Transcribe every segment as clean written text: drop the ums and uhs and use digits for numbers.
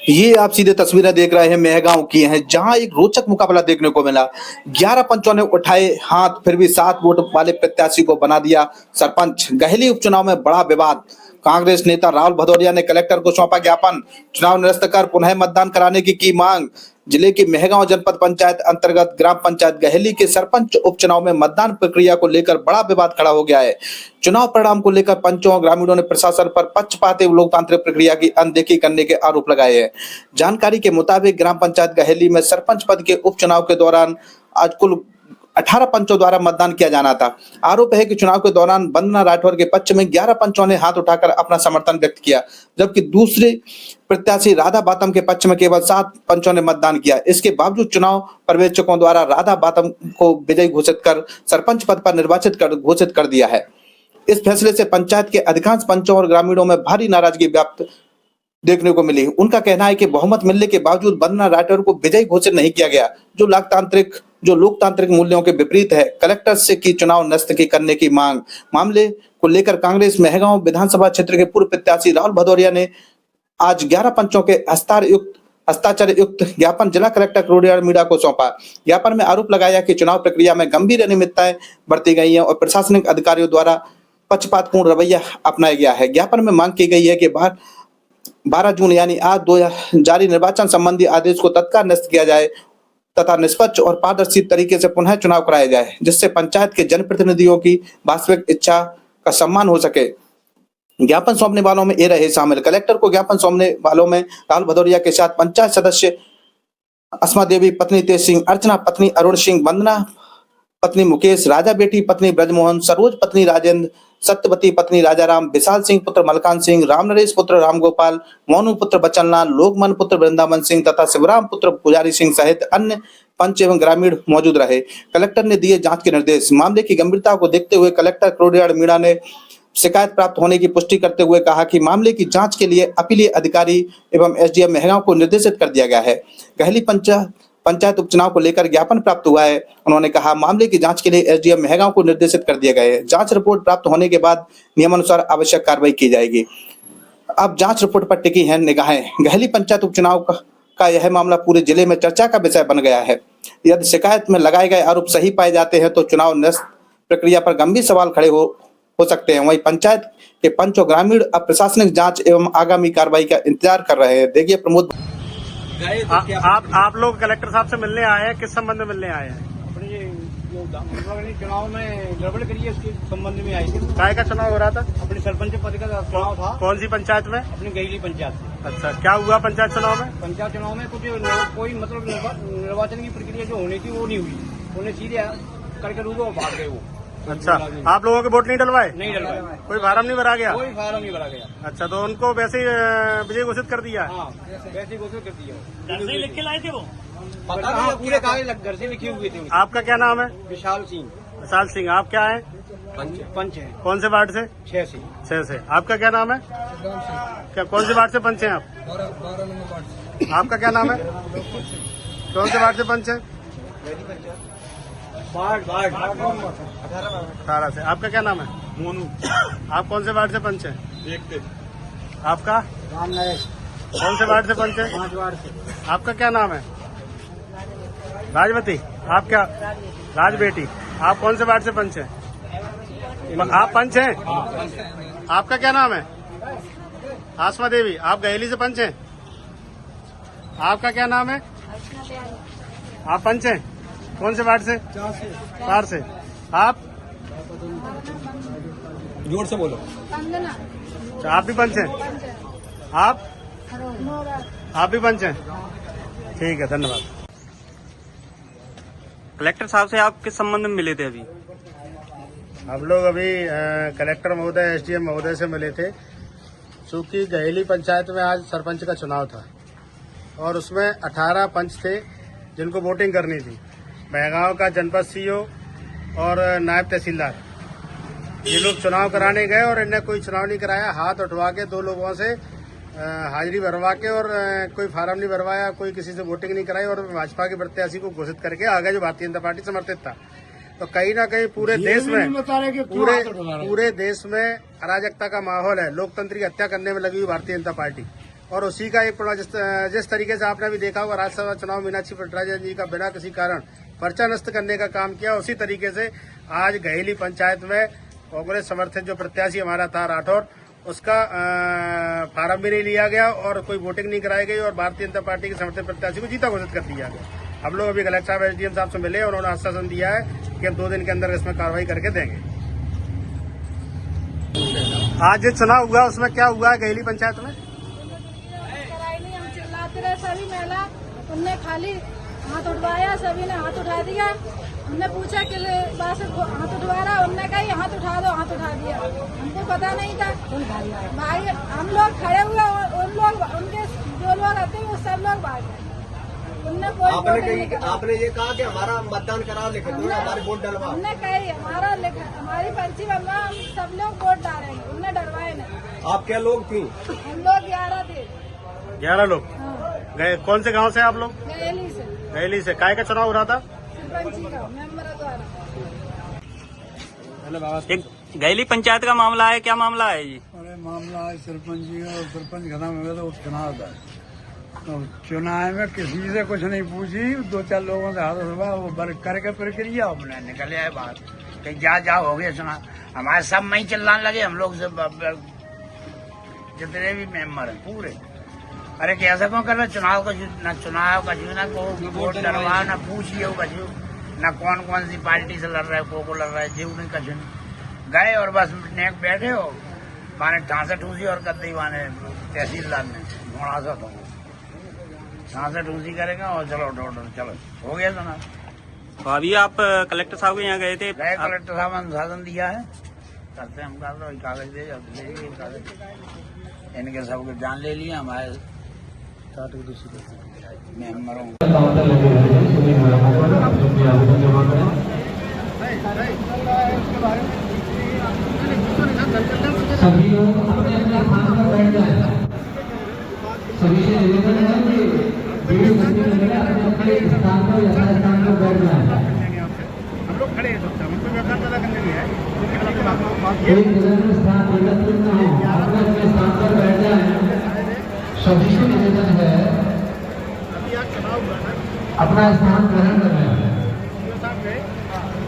ये आप सीधे तस्वीरें देख रहे हैं मेहगांव की हैं, जहां एक रोचक मुकाबला देखने को मिला। 11 पंचों ने उठाए हाथ, फिर भी 7 वोट वाले प्रत्याशी को बना दिया सरपंच। गहली उपचुनाव में बड़ा विवाद। कांग्रेस नेता राहुल भदौरिया ने कलेक्टर को सौंपा ज्ञापन, चुनाव निरस्त कर पुनः मतदान कराने की मांग। जिले की मेहगांव जनपद पंचायत अंतर्गत ग्राम पंचायत गहली के सरपंच उपचुनाव में मतदान प्रक्रिया को लेकर बड़ा विवाद खड़ा हो गया है। चुनाव परिणाम को लेकर पंचों और ग्रामीणों ने प्रशासन पर पक्षपाती लोकतांत्रिक प्रक्रिया की अनदेखी करने के आरोप लगाए हैं। जानकारी के मुताबिक ग्राम पंचायत गहली में सरपंच पद के उपचुनाव के दौरान आज कुल 18 पंचों द्वारा मतदान किया जाना था। आरोप है कि चुनाव के दौरान वंदना राठौर के पक्ष में 11 पंचों ने हाथ उठाकर अपना समर्थन व्यक्त किया, जबकि दूसरे प्रत्याशी राधा बातम के पक्ष में केवल 7 पंचों ने मतदान किया। इसके बावजूद चुनाव पर्यवेक्षकों द्वारा राधा बातम को विजयी घोषित कर सरपंच पद पर घोषित कर दिया है। इस फैसले से पंचायत के अधिकांश पंचों और ग्रामीणों में भारी नाराजगी व्याप्त देखने को मिली। उनका कहना है कि बहुमत मिलने के बावजूद वंदना राठौर को विजयी घोषित नहीं किया गया, जो लोकतांत्रिक मूल्यों के विपरीत है। कलेक्टर से की चुनाव निरस्त करने की मांग। मामले को लेकर कांग्रेस मेहगांव विधानसभा क्षेत्र के पूर्व प्रत्याशी राहुल भदौरिया ने आज 11 पंचों के हस्ताक्षर युक्त ज्ञापन जिला कलेक्टर क्रोडियाल मीणा को सौंपा। ज्ञापन में आरोप लगाया कि चुनाव प्रक्रिया में गंभीर अनियमितताएं बरती गई हैं और प्रशासनिक अधिकारियों द्वारा पक्षपातपूर्ण रवैया अपनाया गया है। ज्ञापन में मांग की गई है कि 12 जून यानी आज 2 जारी निर्वाचन संबंधी आदेश को तत्काल निरस्त किया जाए तथा निष्पक्ष और पारदर्शी तरीके से पुनः चुनाव कराया जाए, जिससे पंचायत के जनप्रतिनिधियों की वास्तविक इच्छा का सम्मान हो सके। ज्ञापन सौंपने वालों में ये रहे शामिल। कलेक्टर को ज्ञापन सौंपने वालों में राहुल भदौरिया के साथ पंचायत सदस्य अस्मा देवी पत्नी तेज सिंह, अर्चना पत्नी अरुण सिंह, वंदना पत्नी मुकेश, राजा बेटी पत्नी ब्रजमोहन, सरोज पत्नी राजेंद्र, सत्यवती पत्नी राजाराम, विशाल सिंह पुत्र मलकान सिंह, राम नरेश पुत्र रामगोपाल, मोनू पुत्र बचनलाल, लोकमन पुत्र वृंदावन सिंह तथा शिवराम पुत्र पुजारी सिंह सहित अन्य पंच एवं ग्रामीण मौजूद रहे। कलेक्टर ने दिए जांच के निर्देश। मामले की गंभीरता को देखते हुए कलेक्टर क्रोडियाल मीणा ने शिकायत प्राप्त होने की पुष्टि करते हुए कहा कि मामले की जांच के लिए अपीलीय अधिकारी एवं एसडीएम मेहगांव को निर्देशित कर दिया गया है। गहली पंचायत उपचुनाव को लेकर ज्ञापन प्राप्त हुआ है। उन्होंने कहा मामले की जांच के लिए एसडीएम मेहगांव को निर्देशित कर दिया गया है। जांच रिपोर्ट प्राप्त होने के बाद नियमानुसार आवश्यक कार्रवाई की जाएगी। अब जांच रिपोर्ट पर टिकी हैं निगाहें। गहली पंचायत उपचुनाव का यह मामला पूरे जिले में चर्चा का विषय बन गया है। यदि शिकायत में लगाए गए आरोप सही पाए जाते हैं तो चुनाव निरस्त प्रक्रिया पर गंभीर सवाल खड़े हो सकते हैं। वहीं पंचायत के पंच और ग्रामीण अब प्रशासनिक जांच एवं आगामी कार्रवाई का इंतजार कर रहे हैं। देखिए प्रमोद। आप लोग कलेक्टर साहब से मिलने आए हैं, किस संबंध में मिलने आए हैं? अपने ये चुनाव में गड़बड़ करी है, उसके संबंध में आए थे। काय का चुनाव हो रहा था? अपने सरपंच पद का चुनाव था। कौन सी पंचायत में? अपनी गहली पंचायत से। अच्छा, क्या हुआ पंचायत चुनाव में? पंचायत चुनाव में कुछ कोई मतलब निर्वाचन की प्रक्रिया जो होनी थी वो नहीं हुई। उन्हें सीधे करके वो भाग गए वो। अच्छा, आप लोगों के वोट नहीं डलवाए? नहीं डलवाए। कोई फार्म नहीं भरा गया? कोई फार्म नहीं भरा गया। अच्छा, तो उनको वैसे ही विजय घोषित कर दिया? हाँ, वैसे ही घोषित कर दिया। घर से ही लिख के लाए थे वो? पूरे कागज घर से लिखे हुए थे। आपका क्या नाम है? विशाल सिंह। विशाल सिंह। आप क्या है? पंच है। कौन से वार्ड से? 6 से। आपका क्या नाम है? क्या कौन से वार्ड से पंच हैं आप? 12 नंबर वार्ड। आपका क्या नाम है? कौन से वार्ड से पंच है? 18 से। आपका क्या नाम है? मोनू। आप कौन से वार्ड से पंच हैं? 1 से। आपका? राम नरेश। कौन से वार्ड से पंच है? 5 वार्ड से। आपका क्या नाम है? राजवती। आप क्या? राजबेटी। आप कौन से वार्ड से पंच हैं? आप पंच हैं? आपका क्या नाम है? आसमा देवी। आप गहली से पंच हैं? आपका क्या नाम है? आप पंच हैं? कौन से वार्ड से? 4 से। आप? जोर से बोलो। अच्छा, आप भी पंच हैं? आप भी पंच हैं? ठीक है, धन्यवाद। कलेक्टर साहब से आप किस संबंध में मिले थे अभी? हम लोग अभी कलेक्टर महोदय, एसडीएम महोदय से मिले थे, चूँकि गहली पंचायत में आज सरपंच का चुनाव था और उसमें 18 पंच थे जिनको वोटिंग करनी थी। मेहगांव का जनपद सीईओ और नायब तहसीलदार ये लोग चुनाव कराने गए और इन्हें कोई चुनाव नहीं कराया। हाथ उठवा के 2 लोगों से हाजिरी भरवा के और कोई फार्म नहीं भरवाया, कोई किसी से वोटिंग नहीं कराई और भाजपा के प्रत्याशी को घोषित करके आगे जो भारतीय जनता पार्टी समर्थित था। तो कहीं ना कहीं पूरे देश में अराजकता का माहौल है। लोकतंत्र की हत्या करने में लगी हुई भारतीय जनता पार्टी और उसी का एक जिस तरीके से आपने अभी देखा होगा राज्यसभा चुनाव मीनाक्षी भट्टाचार्य जी का बिना किसी कारण पर्चा नष्ट करने का काम किया, उसी तरीके से आज गहेली पंचायत में कांग्रेस समर्थित जो प्रत्याशी हमारा था राठौर, उसका फार्म भी नहीं लिया गया और कोई वोटिंग नहीं कराई गई और भारतीय जनता पार्टी के समर्थित प्रत्याशी को जीता घोषित कर दिया गया। हम लोग अभी कलेक्टर साहब एसडीएम साहब से मिले और उन्होंने आश्वासन दिया है कि हम 2 दिन के अंदर इसमें कार्रवाई करके देंगे। आज जो चुनाव हुआ उसमें क्या हुआ है गहेली पंचायत में? हम चिल्लाते रहे, सभी महिला उनने खाली हाथ उठवाया, सभी ने हाथ उठा दिया। हमने पूछा कि बात से हाथ उठवा रहा, उनने कहा हाथ उठा दो, हाथ उठा दिया। हमको पता नहीं था भाई, हम लोग खड़े हुए और उन लोग उनके जो लोग आते हैं वो सब लोग भाग गए। आपने ये कहा कि हमारा मतदान कराओ, लेकिन हमारे वोट डलवाओ। हमने कही हमारी पर्ची बनवा, हम सब लोग वोट डालेंगे, उनने डरवाए नहीं। आप क्या लोग थी? हम लोग 11 थे। 11 लोग गए। कौन से गांव से आप लोग? गहेली से। गहेली से। काय का चुनाव हो रहा था? सरपंची का मेंबर द्वारा। एक गहेली पंचायत का मामला है, क्या मामला है जी? अरे मामला है सरपंच जी का, सरपंच खत्म हो गया तो चुनाव था। तो चुनाव में किसी से कुछ नहीं पूछी, 2-4 लोगों से हाथ उठवा, वो वर्क करके प्रक्रिया अपने निकल आए बात कि जा हो गया चुनाव। हमारे सब में ही चिल्लाने लगे, हम लोग से जितने भी मेंबर हैं पूरे। अरे कैसे क्यों कर रहे चुनाव का? न चुनाव का ना को वोट डलवा, न पूछिए कछु, न कौन सी पार्टी से लड़ रहा है, को लड़ रहा है, जीव नहीं कछु नहीं। गए और बस नेक बैठे हो, माने ठांसा ठूसी और कर दी माने तहसीलदार ने घोड़ा सा था, ठांसा ठूसी करेगा और चलो चलो हो गया सुना। तो अभी आप कलेक्टर साहब के यहाँ गए थे? गए, कलेक्टर साहब अनुशासन दिया है, करते हम कर रहे कागज दे कागज, इनके सबके जान ले लिया हमारे मेंबरों। सभी लोग अपने अपने स्थान पर बैठ जाएं। सभी से निवेदन है कि 1.5 घंटे लगेगा, अपने अपने स्थान पर यथास्थान पर बैठ जाएं। हम लोग खड़े हैं, हमको व्यापार पता करने नहीं है। एक जगह में स्थान एकत्रित न हो, अपने अपने स्थान पर बैठ जाएं। सभी से निवेदन है अपना स्थान ग्रहण कर लें।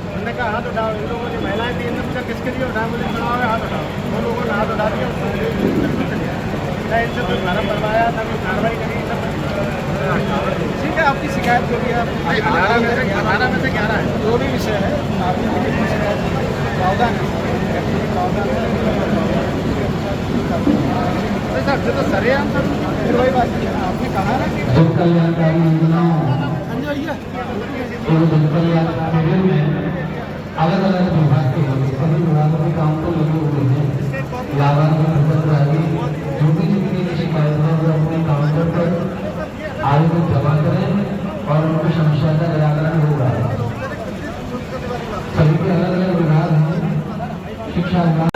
उन्होंने कहा हाथ उठाओ, इन लोगों ने महिलाएं थी, इन्होंने पूछा किसके लिए उठाया, मुझे चुनाव है हाथ उठाओ। वो लोगों ने हाथ उठा दिया, न इनसे कोई फार्म भरवाया, न कोई कार्रवाई करी। ठीक है, आपकी शिकायत जो भी है 18 में से 11 है, जो भी विषय है आपकी शिकायत प्रावधान है। तो सरेआम वही बात आपने कहा ना कि जन कल्याणकारी योजनाओं एवं जन कल्याण शिविर में अलग अलग विभाग के लोग सभी विभागों के काम को लगे हुए हैं। लाभार्थी हितग्राही जो भी जितनी भी शिकायत है वो अपने काउंटर पर आवेदन जमा करें और उनकी समस्या का निराकरण होगा। सभी के अलग अलग विभाग हैं, शिक्षा विभाग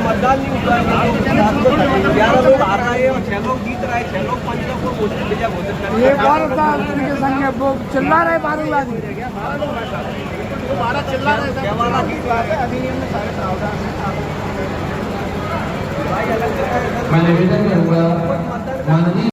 मतदान नहीं हुआ, 11 लोग आ रहे हैं और 6 लोग जीत रहे हैं, 6 लोग 5 लोग को घोषित विजय घोषित कर ये के संग वो चिल्ला रहे बारूबाजी, 12 चिल्ला रहे थे। अधिनियम में सारे प्रावधान हैं। मैं निवेदन करूंगा माननीय